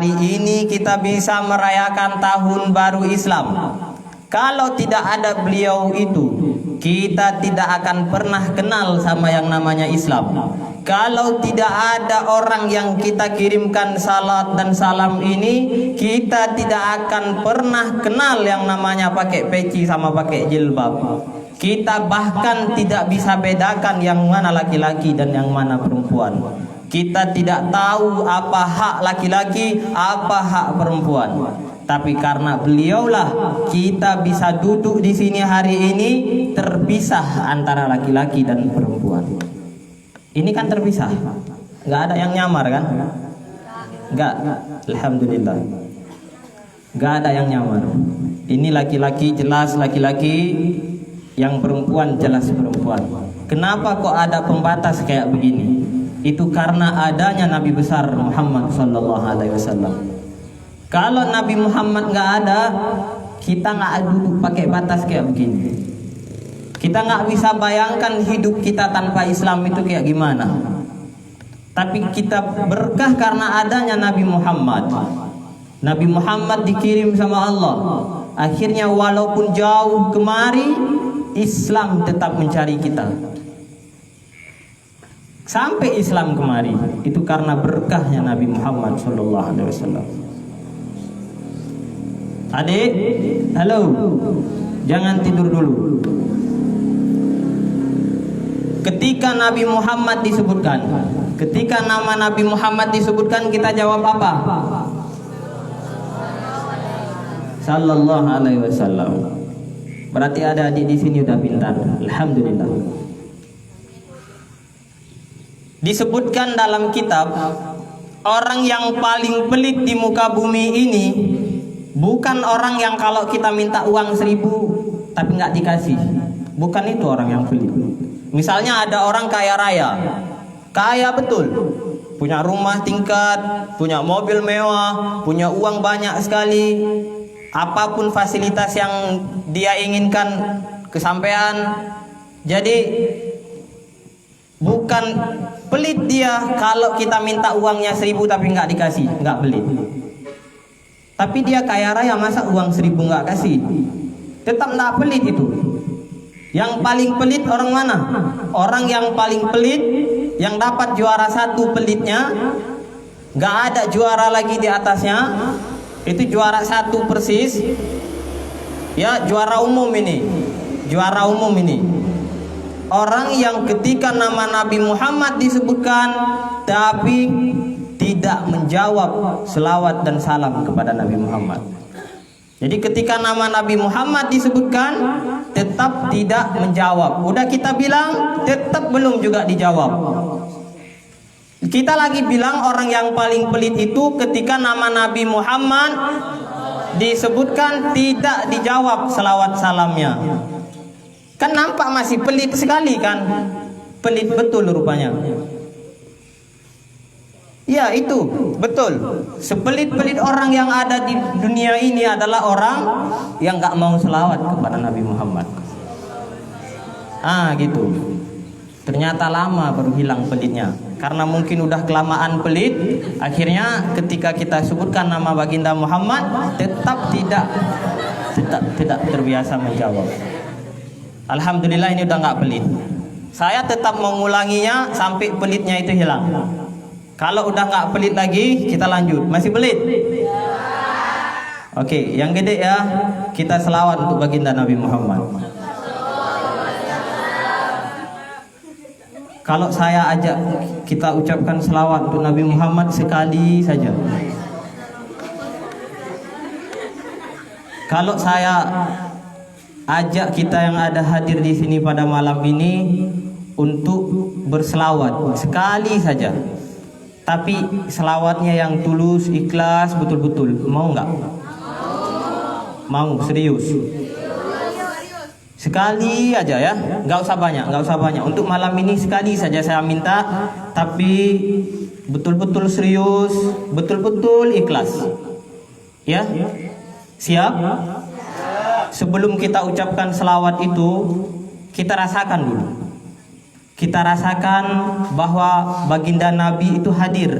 hari ini kita bisa merayakan tahun baru Islam. Kalau tidak ada beliau itu, kita tidak akan pernah kenal sama yang namanya Islam. Kalau tidak ada orang yang kita kirimkan salat dan salam ini, kita tidak akan pernah kenal yang namanya pakai peci sama pakai jilbab. Kita bahkan tidak bisa bedakan yang mana laki-laki dan yang mana perempuan. Kita tidak tahu apa hak laki-laki, apa hak perempuan. Tapi karena beliaulah kita bisa duduk di sini hari ini terpisah antara laki-laki dan perempuan. Ini kan terpisah, nggak ada yang nyamar kan? Nggak, alhamdulillah, nggak ada yang nyamar. Ini laki-laki jelas laki-laki, yang perempuan jelas perempuan. Kenapa kok ada pembatas kayak begini? Itu karena adanya Nabi besar Muhammad sallallahu alaihi wasallam. Kalau Nabi Muhammad nggak ada, kita nggak duduk pakai batas kayak begini. Kita nggak bisa bayangkan hidup kita tanpa Islam itu kayak gimana. Tapi kita berkah karena adanya Nabi Muhammad. Nabi Muhammad dikirim sama Allah. Akhirnya walaupun jauh kemari, Islam tetap mencari kita. Sampai Islam kemari, itu karena berkahnya Nabi Muhammad sallallahu alaihi wasallam. Adik, halo, jangan tidur dulu. Ketika Nabi Muhammad disebutkan, ketika nama Nabi Muhammad disebutkan, kita jawab apa? Sallallahu alaihi wasallam. Berarti ada adik di sini udah pintar. Alhamdulillah. Disebutkan dalam kitab, orang yang paling pelit di muka bumi ini bukan orang yang kalau kita minta uang 1.000 tapi nggak dikasih. Bukan itu orang yang pelit. Misalnya ada orang kaya raya, kaya betul, punya rumah tingkat, punya mobil mewah, punya uang banyak sekali, apapun fasilitas yang dia inginkan kesampaian. Jadi bukan pelit dia kalau kita minta uangnya 1.000 tapi nggak dikasih, nggak pelit. Tapi dia kaya raya, masa uang 1.000 nggak kasih? Tetap nggak pelit itu. Yang paling pelit orang mana? Orang yang paling pelit, yang dapat juara 1 pelitnya, nggak ada juara lagi di atasnya. Itu juara 1 persis. Ya, juara umum ini. Juara umum ini. Orang yang ketika nama Nabi Muhammad disebutkan, tapi tidak menjawab selawat dan salam kepada Nabi Muhammad. Jadi ketika nama Nabi Muhammad disebutkan, tetap tidak menjawab. Udah kita bilang, tetap belum juga dijawab. Kita lagi bilang orang yang paling pelit itu ketika nama Nabi Muhammad disebutkan tidak dijawab selawat salamnya. Kan nampak masih pelit sekali kan? Pelit betul rupanya. Ya itu betul. Sepelit-pelit orang yang ada di dunia ini adalah orang yang gak mau selawat kepada Nabi Muhammad. Gitu. Ternyata lama baru hilang pelitnya. Karena mungkin udah kelamaan pelit, akhirnya ketika kita sebutkan nama baginda Muhammad, tetap tidak terbiasa menjawab. Alhamdulillah ini udah gak pelit. Saya tetap mengulanginya sampai pelitnya itu hilang. Kalau udah nggak pelit lagi, kita lanjut. Masih pelit? Oke, yang gede ya, kita selawat untuk baginda Nabi Muhammad. Kalau saya ajak kita ucapkan selawat untuk Nabi Muhammad sekali saja. Kalau saya ajak kita yang ada hadir di sini pada malam ini untuk berselawat sekali saja. Tapi selawatnya yang tulus, ikhlas, betul-betul. Mau nggak? Mau, serius. Sekali aja ya, nggak usah banyak, nggak usah banyak. Untuk malam ini sekali saja saya minta, tapi betul-betul serius, betul-betul ikhlas. Ya, siap? Sebelum kita ucapkan selawat itu, kita rasakan dulu. Kita rasakan bahwa baginda Nabi itu hadir.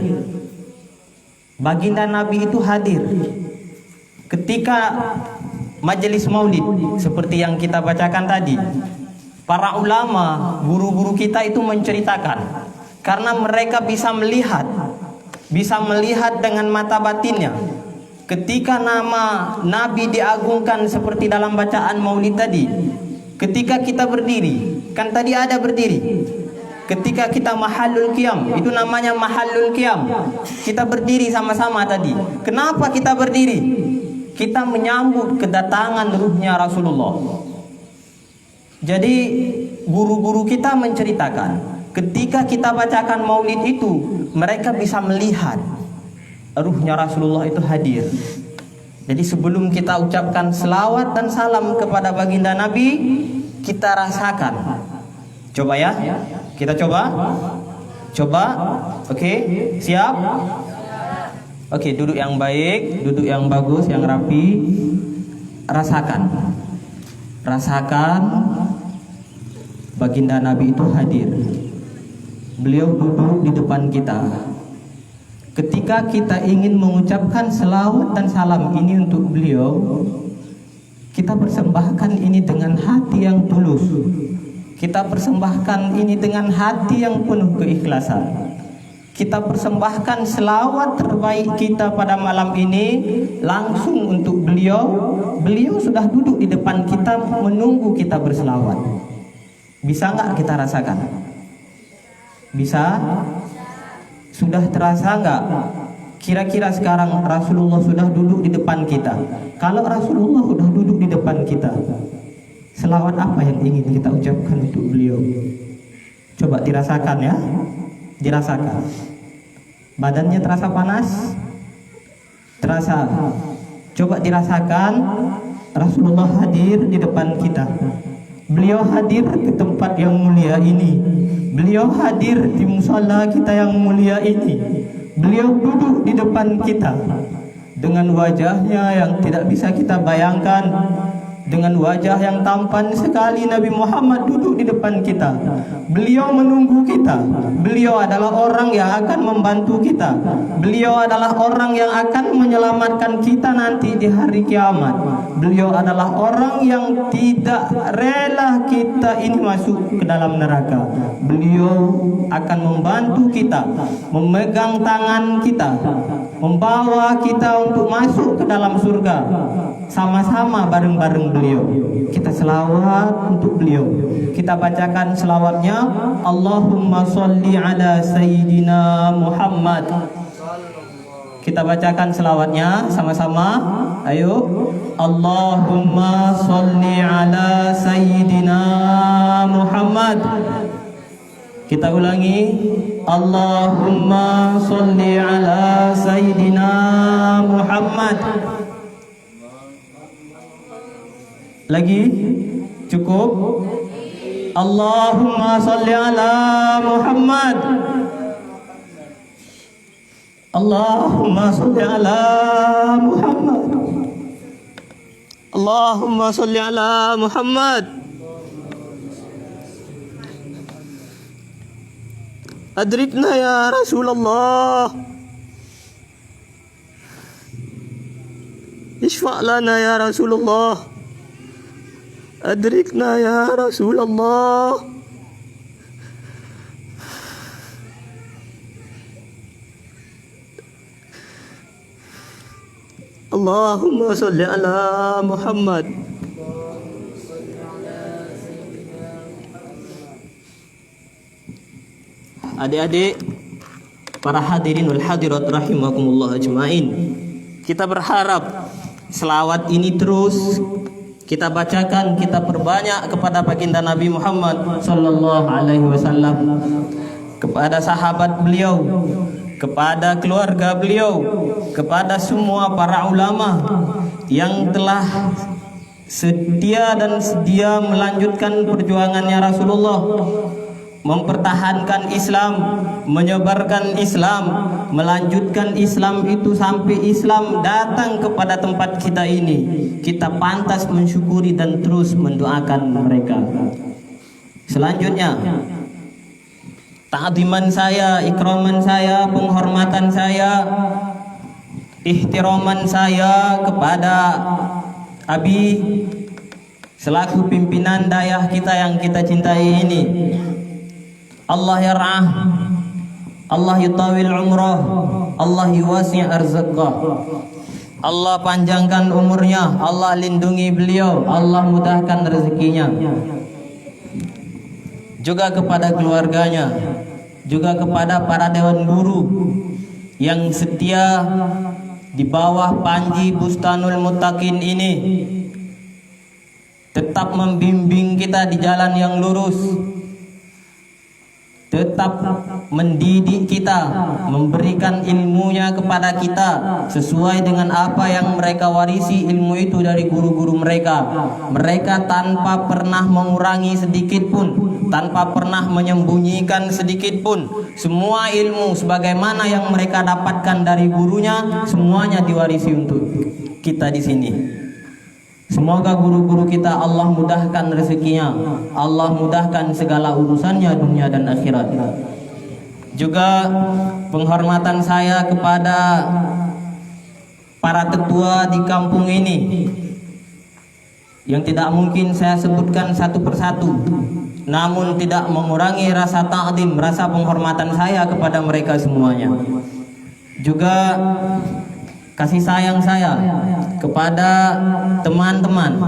baginda Nabi itu hadir ketika majelis maulid seperti yang kita bacakan tadi. Para ulama, guru-guru kita itu menceritakan karena mereka bisa melihat dengan mata batinnya. Ketika nama Nabi diagungkan seperti dalam bacaan maulid tadi, ketika kita berdiri, kan tadi ada berdiri. Ketika kita mahallul qiyam, itu namanya mahallul qiyam. Kita berdiri sama-sama tadi. Kenapa kita berdiri? Kita menyambut kedatangan ruhnya Rasulullah. Jadi guru-guru kita menceritakan, ketika kita bacakan maulid itu, mereka bisa melihat ruhnya Rasulullah itu hadir. Jadi sebelum kita ucapkan selawat dan salam kepada baginda Nabi, kita rasakan. Coba ya, kita coba. Oke, siap? Oke, duduk yang baik, duduk yang bagus, yang rapi. Rasakan baginda Nabi itu hadir. Beliau duduk di depan kita. Ketika kita ingin mengucapkan selawat dan salam ini untuk beliau, kita persembahkan ini dengan hati yang tulus. Kita persembahkan ini dengan hati yang penuh keikhlasan. Kita persembahkan selawat terbaik kita pada malam ini langsung untuk beliau. Beliau sudah duduk di depan kita menunggu kita berselawat. Bisa nggak kita rasakan? Bisa? Sudah terasa nggak? Kira-kira sekarang Rasulullah sudah duduk di depan kita. Kalau Rasulullah sudah duduk di depan kita, selawat apa yang ingin kita ucapkan untuk beliau? Coba dirasakan ya. Dirasakan. Badannya terasa panas? Terasa. Coba dirasakan Rasulullah hadir di depan kita. Beliau hadir ke tempat yang mulia ini. Beliau hadir di musala kita yang mulia ini. Beliau duduk di depan kita dengan wajahnya yang tidak bisa kita bayangkan. Dengan wajah yang tampan sekali, Nabi Muhammad duduk di depan kita. Beliau menunggu kita. Beliau adalah orang yang akan membantu kita. Beliau adalah orang yang akan menyelamatkan kita nanti di hari kiamat. Beliau adalah orang yang tidak rela kita ini masuk ke dalam neraka. Beliau akan membantu kita, memegang tangan kita, membawa kita untuk masuk ke dalam surga. Sama-sama bareng-bareng beliau. Kita selawat untuk beliau. Kita bacakan selawatnya. Allahumma sholli ala Sayyidina Muhammad. Kita bacakan selawatnya sama-sama. Ayo. Allahumma sholli ala Sayyidina Muhammad. Kita ulangi. Allahumma sholli ala Sayyidina Muhammad. Lagi? Cukup? Allahumma sholli ala Muhammad. Allahumma sholli ala Muhammad. Allahumma sholli ala Muhammad. Adrikna ya Rasulullah. Ishfa' lana ya Rasulullah. Adrikna ya Rasulullah. Allahumma sholli ala Muhammad. Adik-adik, para hadirin wal hadirat rahimakumullah ajmain. Kita berharap selawat ini terus kita bacakan, kita perbanyak kepada baginda Nabi Muhammad sallallahu alaihi wasallam, kepada sahabat beliau, kepada keluarga beliau, kepada semua para ulama yang telah setia dan sedia melanjutkan perjuangannya Rasulullah, mempertahankan Islam, menyebarkan Islam, melanjutkan Islam itu sampai Islam datang kepada tempat kita ini. Kita pantas mensyukuri dan terus mendoakan mereka. Selanjutnya, ta'ziman saya, ikraman saya, penghormatan saya Ihtiraman saya kepada Abi selaku pimpinan dayah kita yang kita cintai ini. Allah yar'ah, Allah yutawil umrah, Allah yuwasi' arzaqah. Allah panjangkan umurnya, Allah lindungi beliau, Allah mudahkan rezekinya. Juga kepada keluarganya, juga kepada para dewan guru yang setia di bawah panji Bustanul Muttaqin ini, tetap membimbing kita di jalan yang lurus, tetap mendidik kita, memberikan ilmunya kepada kita sesuai dengan apa yang mereka warisi ilmu itu dari guru-guru mereka. Mereka tanpa pernah mengurangi sedikit pun, tanpa pernah menyembunyikan sedikit pun. Semua ilmu sebagaimana yang mereka dapatkan dari gurunya, semuanya diwarisi untuk kita di sini. Semoga guru-guru kita Allah mudahkan rezekinya, Allah mudahkan segala urusannya dunia dan akhirat. Juga penghormatan saya kepada para tetua di kampung ini yang tidak mungkin saya sebutkan satu persatu, namun tidak mengurangi rasa ta'zim, rasa penghormatan saya kepada mereka semuanya. Juga kasih sayang saya kepada teman-teman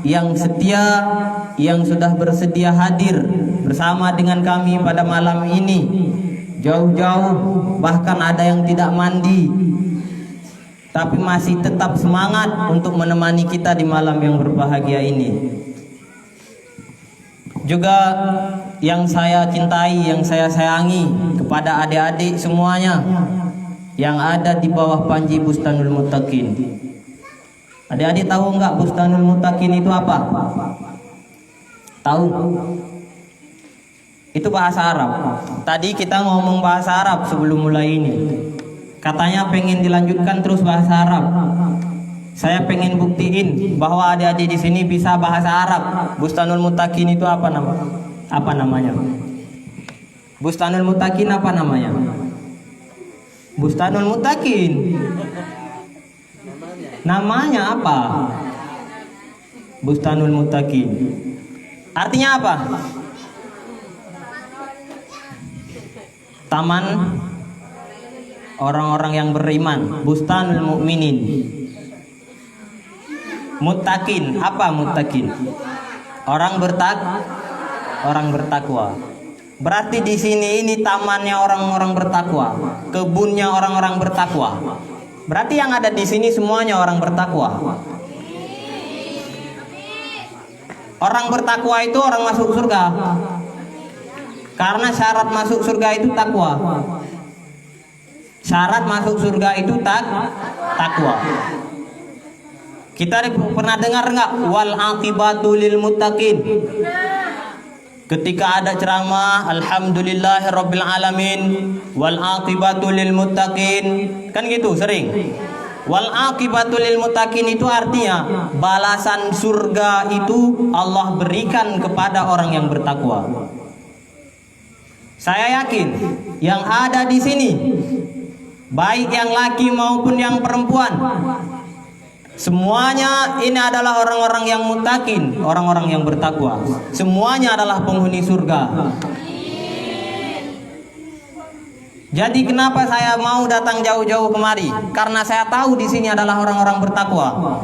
yang setia, yang sudah bersedia hadir bersama dengan kami pada malam ini, jauh-jauh, bahkan ada yang tidak mandi tapi masih tetap semangat untuk menemani kita di malam yang berbahagia ini. Juga yang saya cintai, yang saya sayangi kepada adik-adik semuanya yang ada di bawah panji Bustanul Muttaqin. Adik-adik tahu enggak Bustanul Muttaqin itu apa? Tahu? Itu bahasa Arab. Tadi kita ngomong bahasa Arab sebelum mulai ini. Katanya pengen dilanjutkan terus bahasa Arab. Saya pengen buktiin bahwa adik-adik di sini bisa bahasa Arab. Bustanul Muttaqin itu apa namanya? Bustanul Muttaqin apa namanya? Bustanul Muttaqin namanya apa? Bustanul Muttaqin artinya apa? Taman orang-orang yang beriman. Bustanul Mu'minin. Muttaqin, apa muttaqin? Orang bertakwa. Berarti di sini ini tamannya orang-orang bertakwa, kebunnya orang-orang bertakwa. Berarti yang ada di sini semuanya orang bertakwa. Orang bertakwa itu orang masuk surga. Karena syarat masuk surga itu takwa. Syarat masuk surga itu takwa. Kita pernah dengar enggak wal aqibatu lil muttaqin? Ketika ada ceramah alhamdulillahirabbil alamin wal aqibatu lil muttaqin, kan gitu sering. Wal aqibatu lil muttaqin itu artinya balasan surga itu Allah berikan kepada orang yang bertakwa. Saya yakin yang ada di sini, baik yang laki maupun yang perempuan, semuanya ini adalah orang-orang yang muttaqin, orang-orang yang bertakwa. Semuanya adalah penghuni surga. Jadi kenapa saya mau datang jauh-jauh kemari? Karena saya tahu di sini adalah orang-orang bertakwa.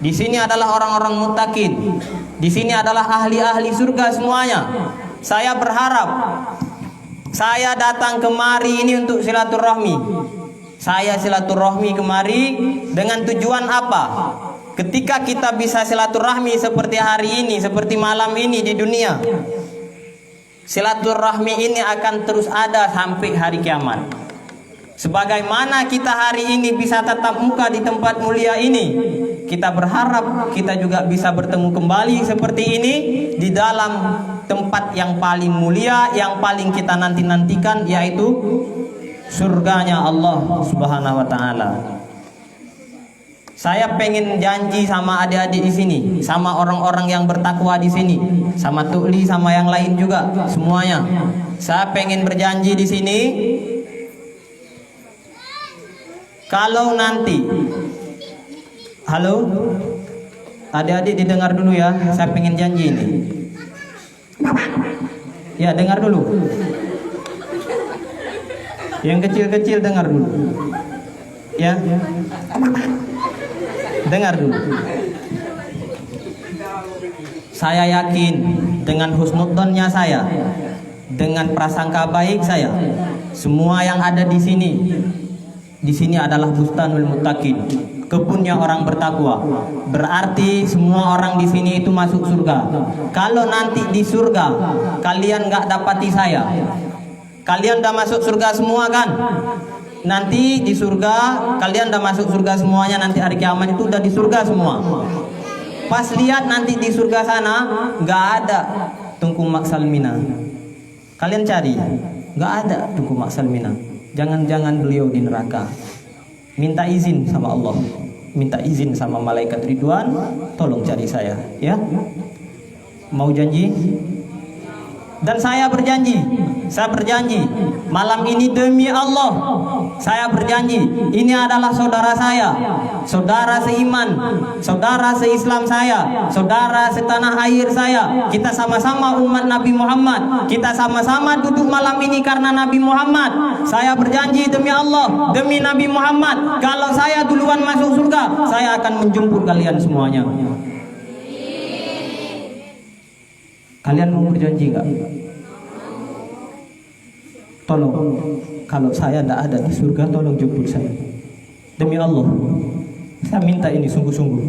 Di sini adalah orang-orang muttaqin. Di sini adalah ahli-ahli surga semuanya. Saya berharap saya datang kemari ini untuk silaturahmi. Saya silaturahmi kemari dengan tujuan apa? Ketika kita bisa silaturahmi seperti hari ini, seperti malam ini di dunia, silaturahmi ini akan terus ada sampai hari kiamat. Sebagaimana kita hari ini bisa tatap muka di tempat mulia ini, kita berharap kita juga bisa bertemu kembali seperti ini di dalam tempat yang paling mulia, yang paling kita nanti-nantikan, yaitu surganya Allah Subhanahu wa taala. Saya pengen janji sama adik-adik di sini, sama orang-orang yang bertakwa di sini, sama Tukli, sama yang lain juga, semuanya. Saya pengen berjanji di sini, Kalau nanti, halo, adik-adik didengar dulu ya, saya pengen janji ini. Ya, dengar dulu. Yang kecil-kecil dengar dulu. Ya, dengar dulu. Saya yakin dengan husnudzonnya saya, dengan prasangka baik saya, semua yang ada di sini adalah bustanul muttaqin, kebunnya orang bertakwa. Berarti semua orang di sini itu masuk surga. Kalau nanti di surga kalian nggak dapati saya, kalian udah masuk surga semua kan? Nanti di surga kalian udah masuk surga semuanya, nanti hari kiamat itu udah di surga semua. Pas lihat nanti di surga sana nggak ada Tunku Mak Salmina. Kalian cari, nggak ada Tunku Mak Salmina. Jangan-jangan beliau di neraka. Minta izin sama Allah, minta izin sama malaikat Ridwan, tolong cari saya, ya. Mau janji? Dan saya berjanji malam ini demi Allah, saya berjanji ini adalah saudara saya, saudara seiman, saudara seislam saya, saudara setanah air saya. Kita sama-sama umat Nabi Muhammad, kita sama-sama duduk malam ini karena Nabi Muhammad. Saya berjanji demi Allah, demi Nabi Muhammad, kalau saya duluan masuk surga, saya akan menjemput kalian semuanya. Kalian mau berjanji nggak? Tolong, kalau saya tidak ada di surga, tolong jemput saya. Demi Allah, saya minta ini sungguh-sungguh.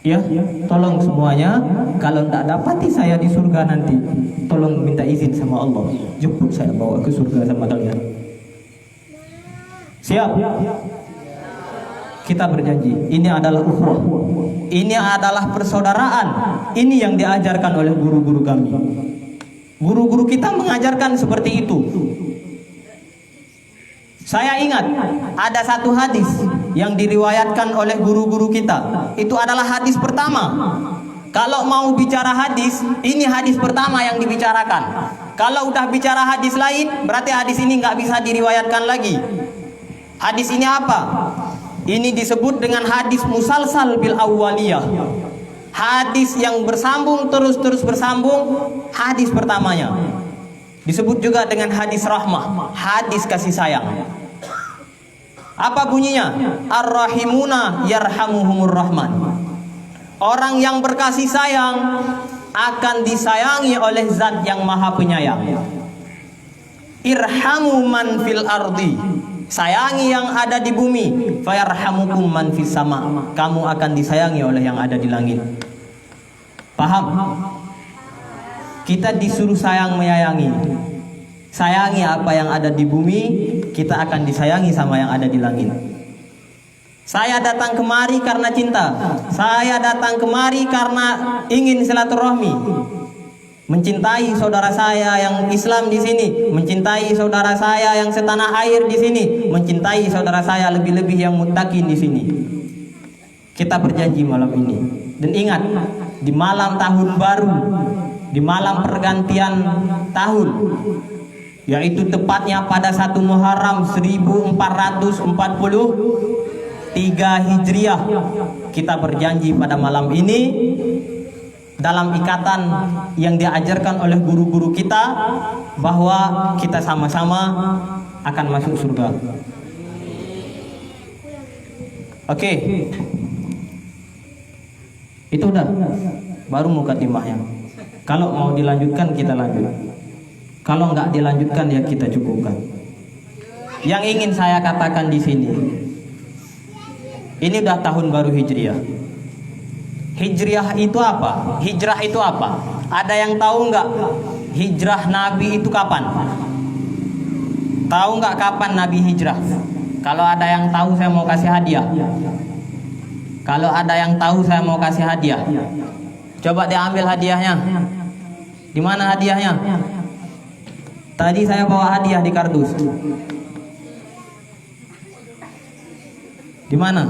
Ya, tolong semuanya. Kalau tidak dapati saya di surga nanti, tolong minta izin sama Allah, jemput saya, bawa ke surga sama kalian. Siap? Kita berjanji. Ini adalah ukhuwah. Ini adalah persaudaraan. Ini yang diajarkan oleh guru-guru kami. Guru-guru kita mengajarkan seperti itu. Saya ingat ada satu hadis yang diriwayatkan oleh guru-guru kita. Itu adalah hadis pertama. Kalau mau bicara hadis, ini hadis pertama yang dibicarakan. Kalau udah bicara hadis lain, berarti hadis ini nggak bisa diriwayatkan lagi. Hadis ini apa? Ini disebut dengan hadis musalsal bil awwaliyah. Hadis yang bersambung terus bersambung, hadis pertamanya. Disebut juga dengan hadis rahmah, hadis kasih sayang. Apa bunyinya? Ar-rahimuna yarhamuhumur rahman. Orang yang berkasih sayang akan disayangi oleh zat yang maha penyayang. Irhamu man fil ardi. Sayangi yang ada di bumi, fayarhamukum man fis sama. Kamu akan disayangi oleh yang ada di langit. Paham? Kita disuruh sayang menyayangi. Sayangi apa yang ada di bumi, kita akan disayangi sama yang ada di langit. Saya datang kemari karena cinta. Saya datang kemari karena ingin silaturahmi. Mencintai saudara saya yang Islam di sini, mencintai saudara saya yang setanah air di sini, mencintai saudara saya lebih-lebih yang muttaqin di sini. Kita berjanji malam ini. Dan ingat, di malam tahun baru, di malam pergantian tahun, yaitu tepatnya pada 1 Muharram 1443 Hijriah, kita berjanji pada malam ini dalam ikatan yang diajarkan oleh guru-guru kita bahwa kita sama-sama akan masuk surga. Oke. Itu udah. Baru mukadimahnya. Kalau mau dilanjutkan kita lanjut. Kalau nggak dilanjutkan ya kita cukupkan. Yang ingin saya katakan di sini, ini udah tahun baru Hijriah. Hijriah itu apa? Hijrah itu apa? Ada yang tahu nggak? Hijrah Nabi itu kapan? Tahu nggak kapan Nabi hijrah? Kalau ada yang tahu saya mau kasih hadiah. Kalau ada yang tahu saya mau kasih hadiah. Coba diambil hadiahnya. Di mana hadiahnya? Tadi saya bawa hadiah di kardus. Di mana?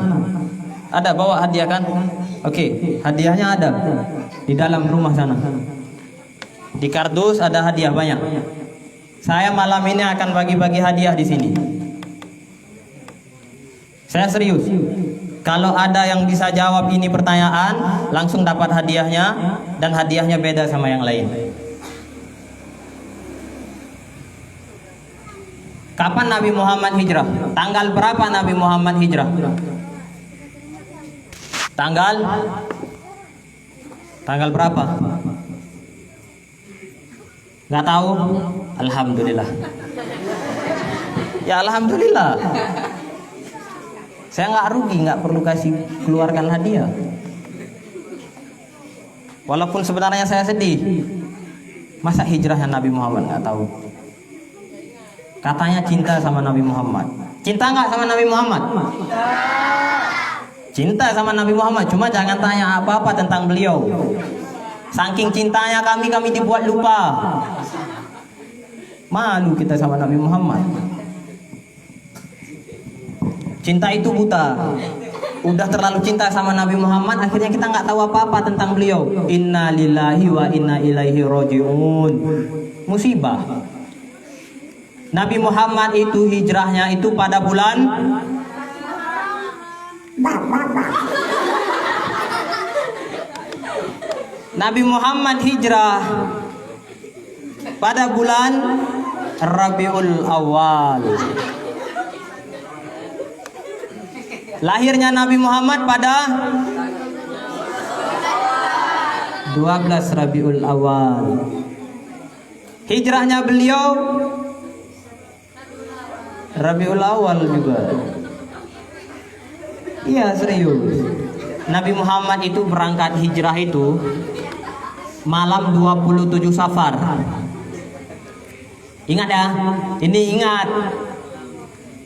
Ada bawa hadiah kan? Oke, hadiahnya ada di dalam rumah sana. Di kardus ada hadiah banyak. Saya malam ini akan bagi-bagi hadiah di sini. Saya serius. Kalau ada yang bisa jawab ini pertanyaan, langsung dapat hadiahnya, dan hadiahnya beda sama yang lain. Kapan Nabi Muhammad hijrah? Tanggal berapa Nabi Muhammad hijrah? Tanggal berapa? Nggak tahu? Alhamdulillah. Ya alhamdulillah. Saya nggak rugi, nggak perlu keluarkan hadiah. Walaupun sebenarnya saya sedih. Masa hijrahnya Nabi Muhammad nggak tahu? Katanya cinta sama Nabi Muhammad. Cinta nggak sama Nabi Muhammad? Cinta sama Nabi Muhammad. Cuma jangan tanya apa-apa tentang beliau. Saking cintanya kami dibuat lupa. Malu kita sama Nabi Muhammad. Cinta itu buta. Udah terlalu cinta sama Nabi Muhammad, akhirnya kita nggak tahu apa-apa tentang beliau. Inna lillahi wa inna ilaihi roji'un. Musibah. Nabi Muhammad itu hijrahnya itu pada bulan Nabi Muhammad hijrah pada bulan Rabiul Awal. Lahirnya Nabi Muhammad pada 12 Rabiul Awal. Hijrahnya beliau Rabiul Awal juga. Iya serius. Nabi Muhammad itu berangkat hijrah itu malam 27 Safar. Ingat ya? Ini ingat.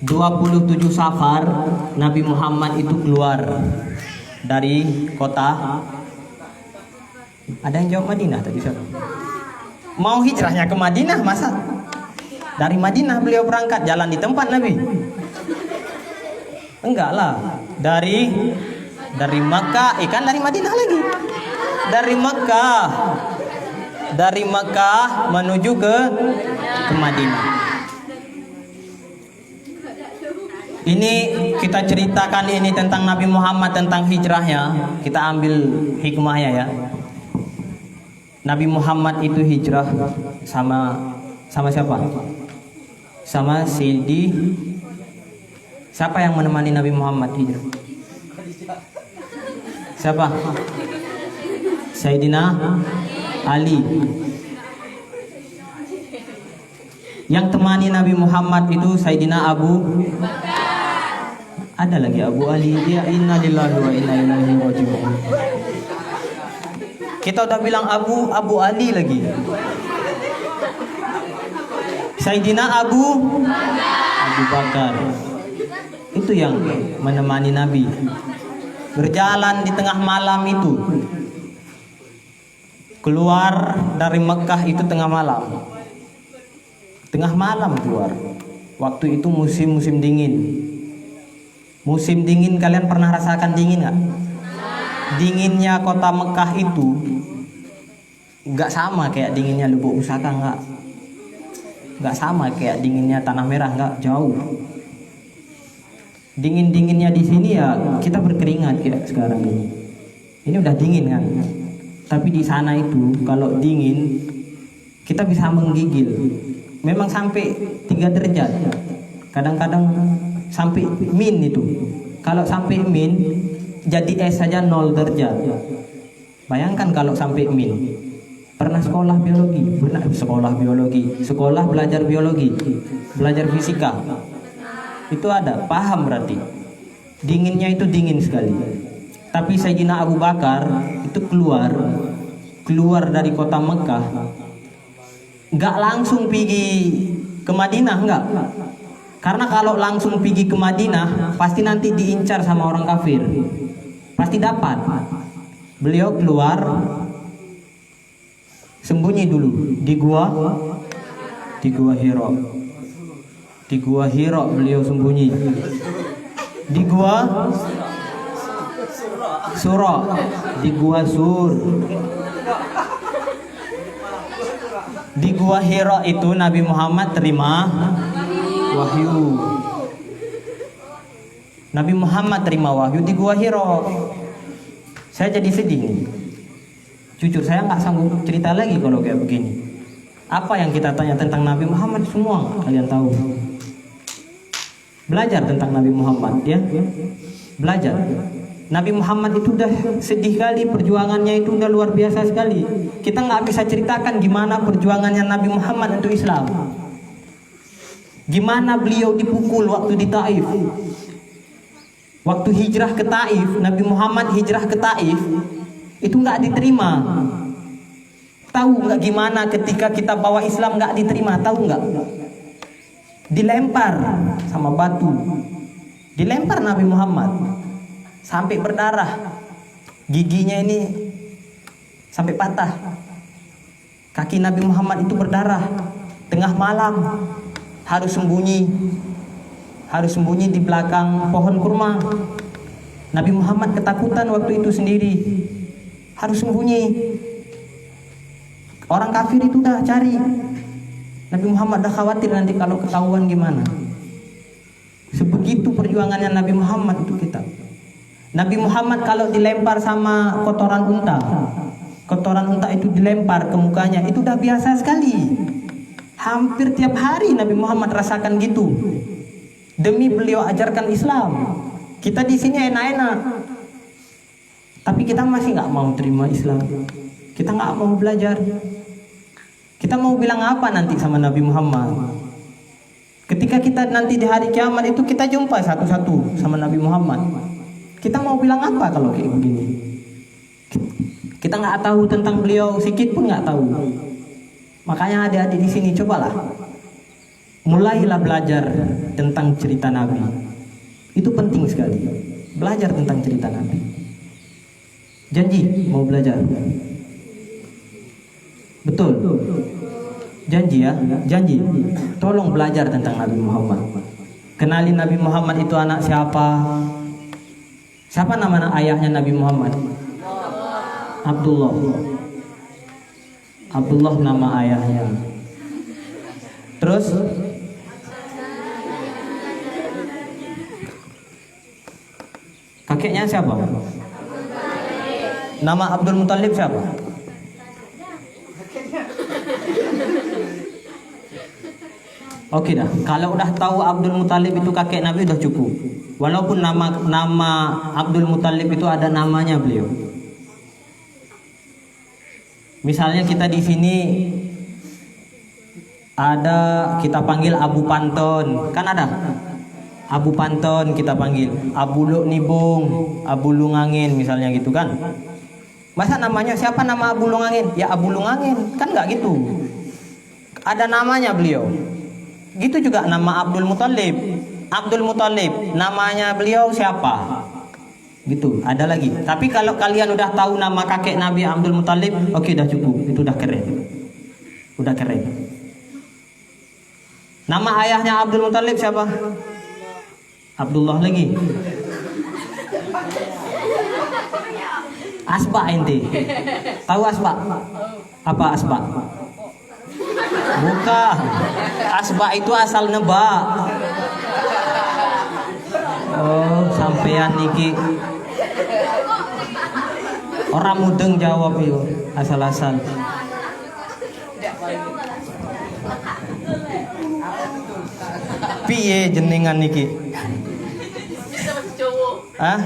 27 Safar Nabi Muhammad itu keluar dari kota. Ada yang jawab Madinah tadi siapa? Mau hijrahnya ke Madinah masa? Dari Madinah beliau berangkat, jalan di tempat Nabi. Enggak lah. Dari Makkah, kan dari Madinah lagi. Dari Makkah menuju ke Madinah. Ini kita ceritakan ini tentang Nabi Muhammad, tentang hijrahnya. Kita ambil hikmahnya ya. Nabi Muhammad itu hijrah sama siapa? Sama Sayyidi. Siapa yang menemani Nabi Muhammad hijrah? Siapa? Sayyidina Ali. Yang temani Nabi Muhammad itu Sayyidina Abu. Ada lagi Abu Ali. Dia inna lillahi wa inna ilaihi raji'un. Kita udah bilang Abu Ali lagi. Sayyidina Abu Bakar. Itu yang menemani Nabi. Berjalan di tengah malam itu. Keluar dari Mekah itu tengah malam. Tengah malam keluar. Waktu itu musim dingin. Musim dingin, kalian pernah rasakan dingin nggak? Dinginnya kota Mekah itu nggak sama kayak dinginnya Lubuk Pusaka, nggak sama kayak dinginnya Tanah Merah, nggak, jauh. Dinginnya di sini ya kita berkeringat kayak sekarang ini. Ini udah dingin kan? Tapi di sana itu kalau dingin kita bisa menggigil. Memang sampai 3 derajat. Kadang-kadang sampai min itu. Kalau sampai min jadi es saja 0 derajat. Bayangkan kalau sampai min. Pernah sekolah biologi? Sekolah belajar biologi, belajar fisika. Itu ada, paham berarti. Dinginnya itu dingin sekali. Tapi Sayyidina Abu Bakar itu keluar dari kota Mekah. Enggak langsung pergi ke Madinah, enggak. Karena kalau langsung pergi ke Madinah pasti nanti diincar sama orang kafir. Pasti dapat. Beliau keluar sembunyi dulu di gua Hira. Di gua Hira beliau sembunyi. Di gua Sura, di gua Sur. Di gua Hira itu Nabi Muhammad terima wahyu. Nabi Muhammad terima wahyu di Gua Hiro. Saya jadi sedih nih. Jujur saya nggak sanggup cerita lagi kalau kayak begini. Apa yang kita tanya tentang Nabi Muhammad semua kalian tahu. Belajar tentang Nabi Muhammad ya. Belajar. Nabi Muhammad itu udah sedih kali, perjuangannya itu udah luar biasa sekali. Kita nggak bisa ceritakan gimana perjuangannya Nabi Muhammad untuk Islam. Gimana beliau dipukul waktu di Taif. Waktu hijrah ke Taif, Nabi Muhammad hijrah ke Taif, itu nggak diterima. Tahu nggak gimana ketika kita bawa Islam nggak diterima? Tahu nggak? Dilempar sama batu. Dilempar Nabi Muhammad sampai berdarah. Giginya ini sampai patah. Kaki Nabi Muhammad itu berdarah. Tengah malam harus sembunyi di belakang pohon kurma. Nabi Muhammad ketakutan waktu itu sendiri, harus sembunyi. Orang kafir itu udah cari. Nabi Muhammad udah khawatir nanti kalau ketahuan gimana. Sebegitu perjuangannya Nabi Muhammad itu kita. Nabi Muhammad kalau dilempar sama kotoran unta itu dilempar ke mukanya, itu udah biasa sekali. Hampir tiap hari Nabi Muhammad rasakan gitu. Demi beliau ajarkan Islam. Kita di sini enak-enak, tapi kita masih nggak mau terima Islam. Kita nggak mau belajar. Kita mau bilang apa nanti sama Nabi Muhammad? Ketika kita nanti di hari kiamat itu kita jumpa satu-satu sama Nabi Muhammad. Kita mau bilang apa kalau kayak begini? Kita nggak tahu tentang beliau, sedikit pun nggak tahu. Makanya adik-adik di sini cobalah. Mulailah belajar tentang cerita Nabi. Itu penting sekali. Belajar tentang cerita Nabi. Janji mau belajar. Betul. Janji ya, janji. Tolong belajar tentang Nabi Muhammad. Kenali Nabi Muhammad itu anak siapa? Siapa nama ayahnya Nabi Muhammad? Abdullah. Abdullah nama ayahnya. Terus kakeknya siapa? Nama Abdul Muthalib siapa? Oke dah. Kalau udah tahu Abdul Muthalib itu kakek Nabi udah cukup. Walaupun nama Abdul Muthalib itu ada namanya beliau. Misalnya kita di sini ada kita panggil Abu Panton, kan ada? Abu Panton kita panggil, Abu Luk Nibung, Abu Lungangin misalnya gitu kan. Masa namanya siapa nama Abu Lungangin? Ya Abu Lungangin, kan nggak gitu. Ada namanya beliau. Gitu juga nama Abdul Muthalib. Abdul Muthalib, namanya beliau siapa? Gitu, ada lagi. Tapi kalau kalian udah tahu nama kakek Nabi Abdul Muthalib, oke, udah cukup. Itu udah keren. Udah keren. Nama ayahnya Abdul Muthalib siapa? Abdullah lagi. Asba ente. Tahu Asba? Apa Asba? Bukan. Asba itu asal nebak. Oh, sampean niki. Orang mudeng jawab yo, asal-asal. Piye jenengan niki? Hah?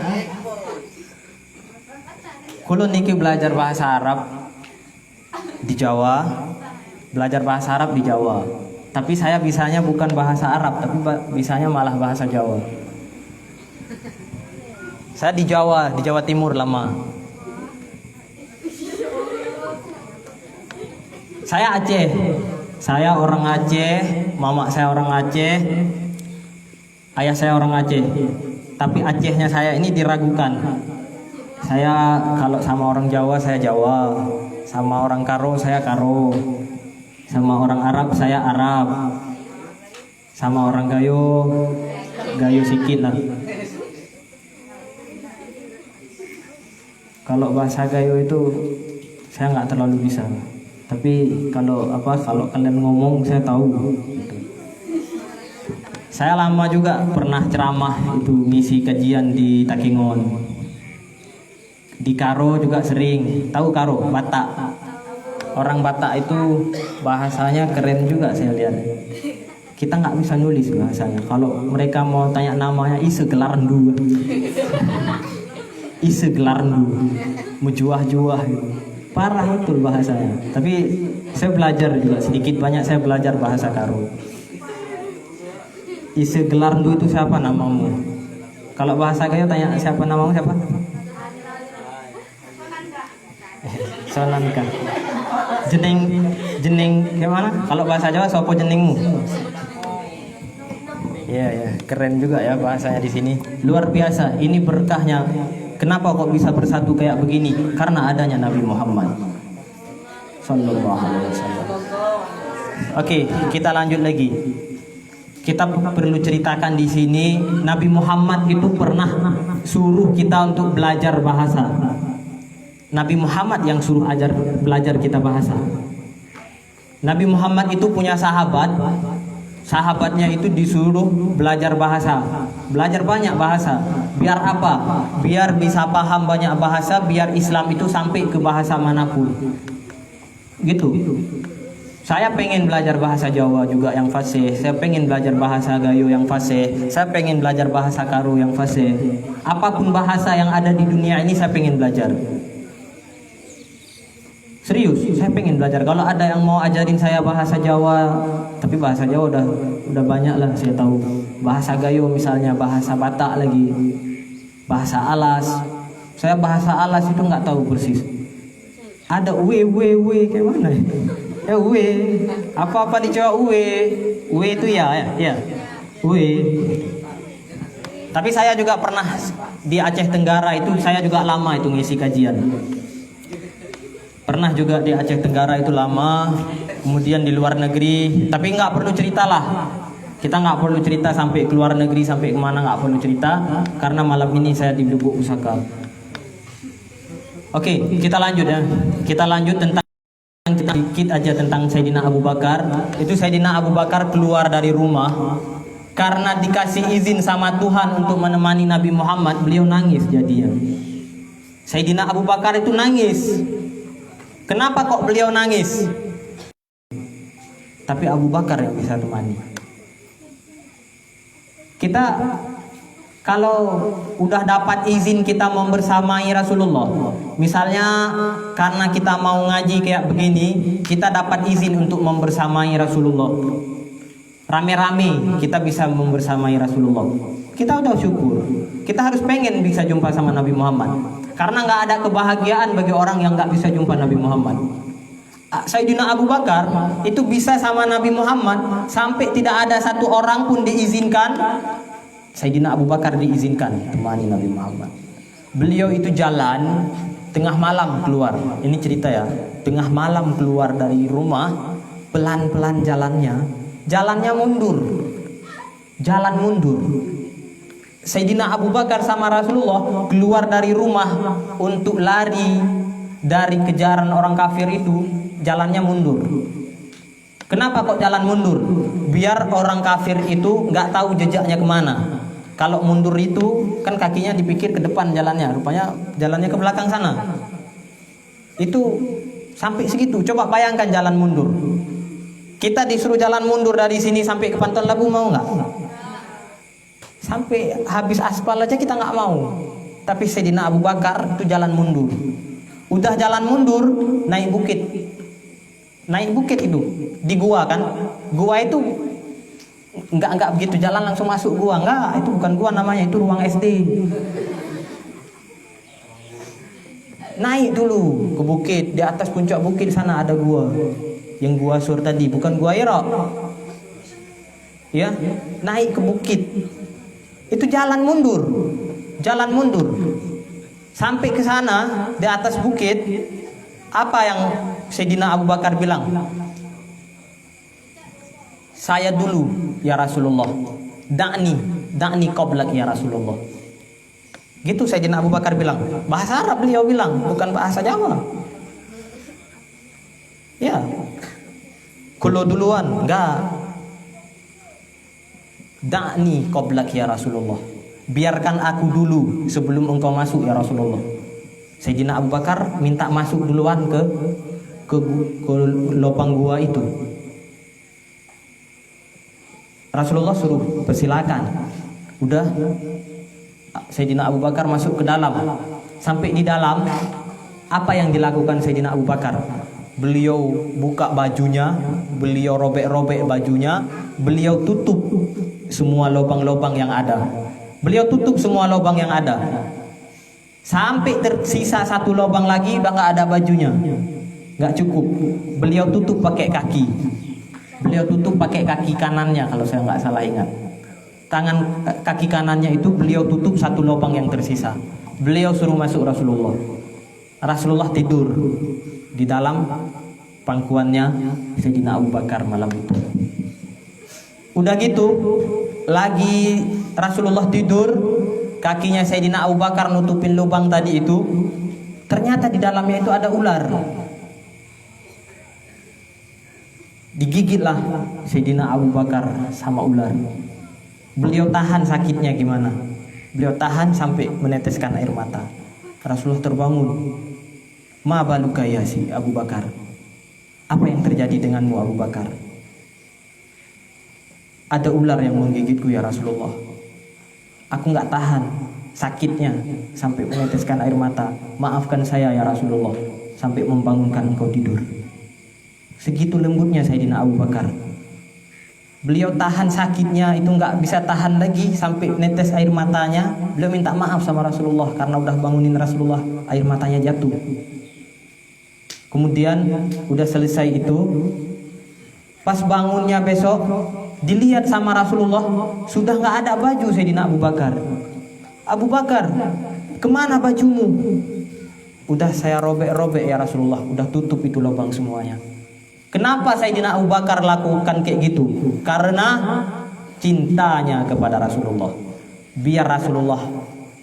Kulo niki belajar bahasa Arab di Jawa, belajar bahasa Arab di Jawa. Tapi saya bisanya bukan bahasa Arab, tapi bisanya malah bahasa Jawa. Saya di Jawa Timur lama. Saya Aceh. Saya orang Aceh, mama saya orang Aceh, ayah saya orang Aceh. Tapi Acehnya saya ini diragukan. Saya kalau sama orang Jawa saya Jawa, sama orang Karo saya Karo, sama orang Arab saya Arab, sama orang Gayo sikit lah. Kalau bahasa Gayo itu saya nggak terlalu bisa. Tapi kalau kalian ngomong saya tahu. Saya lama juga pernah ceramah itu ngisi kajian di Takengon. Di Karo juga sering. Tahu Karo? Batak. Orang Batak itu bahasanya keren juga saya lihat. Kita nggak bisa nulis bahasanya. Kalau mereka mau tanya namanya ise gelarndu. Ise gelarndu. Mujuah-juah gitu. Parah betul bahasanya. Tapi saya belajar juga sedikit banyak saya belajar bahasa Karo. Ise gelarndu itu siapa namamu? Kalau bahasa Gayo tanya siapa namamu siapa? Sonanka. Jeneng gimana? Kalau bahasa Jawa sopo jenengmu? Ya, keren juga ya bahasanya di sini. Luar biasa. Ini berkahnya. Kenapa kok bisa bersatu kayak begini? Karena adanya Nabi Muhammad sallallahu alaihi wasallam. Oke, kita lanjut lagi. Kita perlu ceritakan di sini Nabi Muhammad itu pernah suruh kita untuk belajar bahasa. Nabi Muhammad yang suruh belajar kita bahasa. Nabi Muhammad itu punya sahabat. Sahabatnya itu disuruh belajar bahasa. Belajar banyak bahasa. Biar apa? Biar bisa paham banyak bahasa, biar Islam itu sampai ke bahasa manapun. Gitu. Saya pengen belajar bahasa Jawa juga yang fasih. Saya pengen belajar bahasa Gayo yang fasih. Saya pengen belajar bahasa Karo yang fasih. Apapun bahasa yang ada di dunia ini saya pengen belajar. Serius, saya pengen belajar. Kalau ada yang mau ajarin saya bahasa Jawa, tapi bahasa Jawa udah banyak lah saya tahu. Bahasa Gayo misalnya, bahasa Batak lagi, bahasa Alas. Saya bahasa Alas itu nggak tahu persis. Ada we kayak mana? Ya we, apa dicoba we itu ya, we. Tapi saya juga pernah di Aceh Tenggara itu, saya juga lama itu ngisi kajian. Pernah juga di Aceh Tenggara itu lama, kemudian di luar negeri. Tapi nggak perlu cerita lah. Kita nggak perlu cerita sampai ke luar negeri, sampai kemana nggak perlu cerita. Karena malam ini saya di Lubuk Pusaka. Oke, kita lanjut ya. Kita lanjut tentang sedikit aja tentang Sayyidina Abu Bakar. Itu Sayyidina Abu Bakar keluar dari rumah karena dikasih izin sama Tuhan untuk menemani Nabi Muhammad. Beliau nangis jadinya. Sayyidina Abu Bakar itu nangis. Kenapa kok beliau nangis? Tapi Abu Bakar yang bisa temani. Kita kalau udah dapat izin kita membersamai Rasulullah, misalnya karena kita mau ngaji kayak begini, kita dapat izin untuk membersamai Rasulullah. Rame-rame kita bisa membersamai Rasulullah. Kita udah syukur. Kita harus pengen bisa jumpa sama Nabi Muhammad. Karena nggak ada kebahagiaan bagi orang yang nggak bisa jumpa Nabi Muhammad. Sayyidina Abu Bakar itu bisa sama Nabi Muhammad sampai tidak ada satu orang pun diizinkan. Sayyidina Abu Bakar diizinkan temani Nabi Muhammad. Beliau itu jalan tengah malam keluar. Ini cerita ya. Tengah malam keluar dari rumah, pelan-pelan jalannya mundur. Jalan mundur. Sayyidina Abu Bakar sama Rasulullah keluar dari rumah untuk lari dari kejaran orang kafir itu, jalannya mundur. Kenapa kok jalan mundur? Biar orang kafir itu nggak tahu jejaknya kemana. Kalau mundur itu kan kakinya dipikir ke depan jalannya, rupanya jalannya ke belakang sana. Itu sampai segitu. Coba bayangkan jalan mundur. Kita disuruh jalan mundur dari sini sampai ke Pantun Labu, mau nggak? Sampai habis aspal aja kita nggak mau. Tapi Sayyidina Abu Bakar itu jalan mundur. Udah jalan mundur, naik bukit itu di gua kan. Gua itu nggak begitu jalan langsung masuk gua, nggak. Itu bukan gua namanya, itu ruang SD. Naik dulu ke bukit, di atas puncak bukit sana ada gua. Yang gua sur tadi, bukan gua Hira. Ya, naik ke bukit. Itu jalan mundur. Sampai ke sana di atas bukit, apa yang Sayyidina Abu Bakar bilang? Saya dulu ya Rasulullah. Da'ni qablak ya Rasulullah. Gitu Sayyidina Abu Bakar bilang. Bahasa Arab beliau bilang, bukan bahasa Jawa. Ya. Kulo duluan, enggak. Da'ni qoblak ya Rasulullah. Biarkan aku dulu sebelum engkau masuk ya Rasulullah. Sayyidina Abu Bakar minta masuk duluan ke lubang gua itu. Rasulullah suruh persilakan. Udah, Sayyidina Abu Bakar masuk ke dalam. Sampai di dalam, apa yang dilakukan Sayyidina Abu Bakar? Beliau buka bajunya, beliau robek-robek bajunya, beliau tutup semua lubang-lubang yang ada. Beliau tutup semua lubang yang ada. Sampai tersisa satu lubang lagi udah nggak ada bajunya. Nggak cukup. Beliau tutup pakai kaki. Beliau tutup pakai kaki kanannya kalau saya nggak salah ingat. Tangan kaki kanannya itu beliau tutup satu lubang yang tersisa. Beliau suruh masuk Rasulullah. Rasulullah tidur di dalam pangkuannya Sayyidina Abu Bakar malam itu. Udah gitu, lagi Rasulullah tidur, kakinya Sayyidina Abu Bakar nutupin lubang tadi itu. Ternyata di dalamnya itu ada ular. Digigitlah Sayyidina Abu Bakar sama ular. Beliau tahan sakitnya gimana? Beliau tahan sampai meneteskan air mata. Rasulullah terbangun. Ma baluka ya si Abu Bakar. Apa yang terjadi denganmu Abu Bakar? Ada ular yang menggigitku ya Rasulullah. Aku nggak tahan sakitnya sampai meneteskan air mata. Maafkan saya ya Rasulullah sampai membangunkan engkau tidur. Segitu lembutnya Sayyidina Abu Bakar. Beliau tahan sakitnya itu nggak bisa tahan lagi sampai netes air matanya. Beliau minta maaf sama Rasulullah karena udah bangunin Rasulullah, air matanya jatuh. Kemudian udah selesai itu, pas bangunnya besok dilihat sama Rasulullah sudah nggak ada baju Sayyidina Abu Bakar. Abu Bakar, kemana bajumu? Udah saya robek-robek ya Rasulullah, udah tutup itu lubang semuanya. Kenapa Sayyidina Abu Bakar lakukan kayak gitu? Karena cintanya kepada Rasulullah. Biar Rasulullah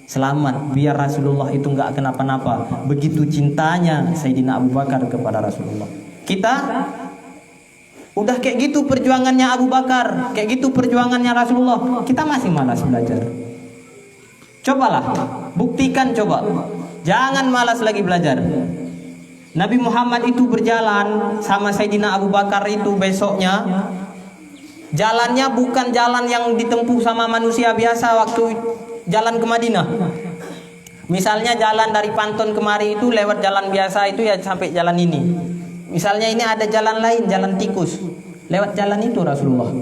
selamat, biar Rasulullah itu nggak kenapa-napa. Begitu cintanya Sayyidina Abu Bakar kepada Rasulullah. Kita udah kayak gitu perjuangannya Abu Bakar, kayak gitu perjuangannya Rasulullah. Kita masih malas belajar. Cobalah, buktikan coba. Jangan malas lagi belajar. Nabi Muhammad itu berjalan sama Sayyidina Abu Bakar itu besoknya. Jalannya bukan jalan yang ditempuh sama manusia biasa waktu jalan ke Madinah. Misalnya jalan dari Panton kemari itu lewat jalan biasa itu ya sampai jalan ini. Misalnya ini ada jalan lain, jalan tikus. Lewat jalan itu Rasulullah.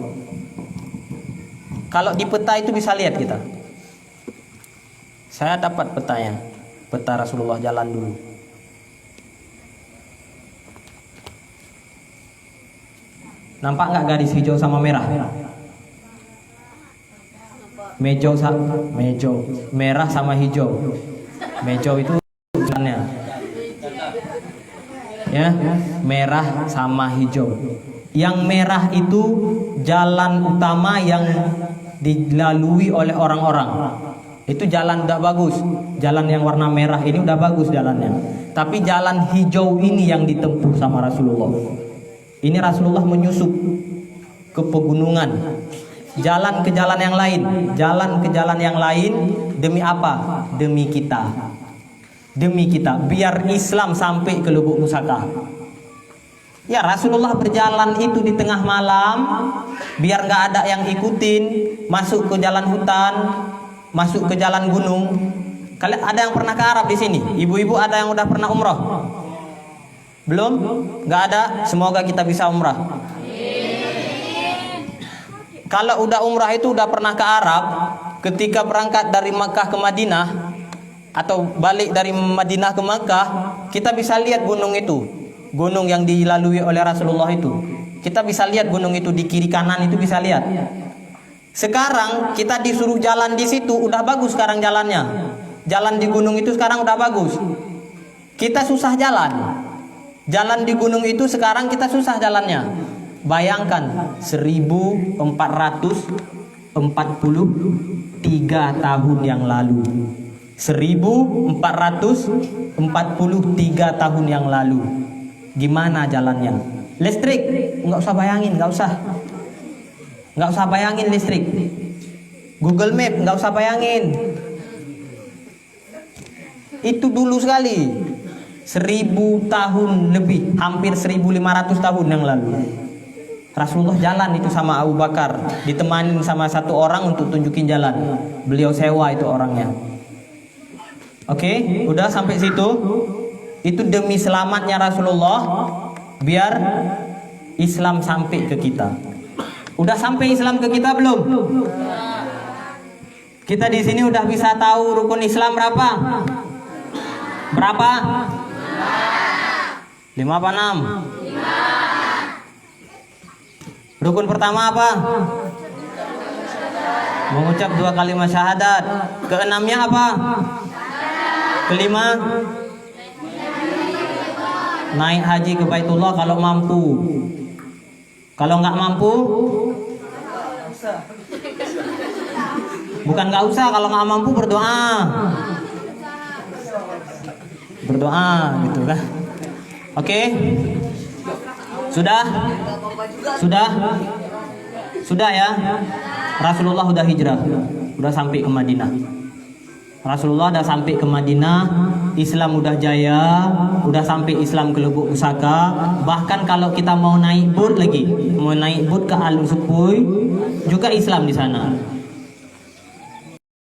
Kalau di peta itu bisa lihat kita. Saya dapat petanya. Peta Rasulullah jalan dulu. Nampak nggak garis hijau sama merah? Mejo, merah sama hijau. Mejo itu jalannya, ya, merah sama hijau. Yang merah itu jalan utama yang dilalui oleh orang-orang. Itu jalan udah bagus. Jalan yang warna merah ini udah bagus jalannya. Tapi jalan hijau ini yang ditempuh sama Rasulullah. Ini Rasulullah menyusup ke pegunungan, jalan ke jalan yang lain, jalan ke jalan yang lain. Demi apa? Demi kita. Demi kita, biar Islam sampai ke Lubuk Pusaka. Ya, Rasulullah berjalan itu di tengah malam, biar nggak ada yang ikutin, masuk ke jalan hutan, masuk ke jalan gunung. Kalian ada yang pernah ke Arab di sini? Ibu-ibu ada yang udah pernah umroh? Belum? Nggak ada? Semoga kita bisa umrah. Kalau udah umrah itu udah pernah ke Arab, ketika berangkat dari Makkah ke Madinah atau balik dari Madinah ke Makkah, kita bisa lihat gunung itu, gunung yang dilalui oleh Rasulullah itu. Kita bisa lihat gunung itu di kiri kanan itu bisa lihat. Sekarang kita disuruh jalan di situ, udah bagus sekarang jalannya. Jalan di gunung itu sekarang udah bagus. Kita susah jalan. Jalan di gunung itu sekarang kita susah jalannya. Bayangkan 1443 tahun yang lalu. 1443 tahun yang lalu. Gimana jalannya? Listrik? Nggak usah bayangin, nggak usah bayangin listrik. Google Map, nggak usah bayangin. Itu dulu sekali, 1000 tahun lebih, hampir 1500 tahun yang lalu. Rasulullah jalan itu sama Abu Bakar, ditemanin sama satu orang untuk tunjukin jalan. Beliau sewa itu orangnya. Oke, udah sampai situ. Itu demi selamatnya Rasulullah, biar Islam sampai ke kita. Udah sampai Islam ke kita belum? Kita di sini udah bisa tahu rukun Islam berapa? Berapa? 5 apa 6? Rukun pertama apa? Mengucap 2 kalimat syahadat. Keenamnya apa? Kelima? Naik haji ke Baitullah kalau mampu. Kalau nggak mampu, bukan nggak usah, kalau nggak mampu berdoa. Berdoa gitu kan. Oke? Sudah? Sudah ya? Rasulullah udah hijrah, udah sampai ke Madinah. Rasulullah udah sampai ke Madinah, Islam udah jaya, udah sampai Islam ke Lubuk Pusaka. Bahkan kalau kita mau naik boat lagi, mau naik boat ke Alur Sepuy, juga Islam di sana.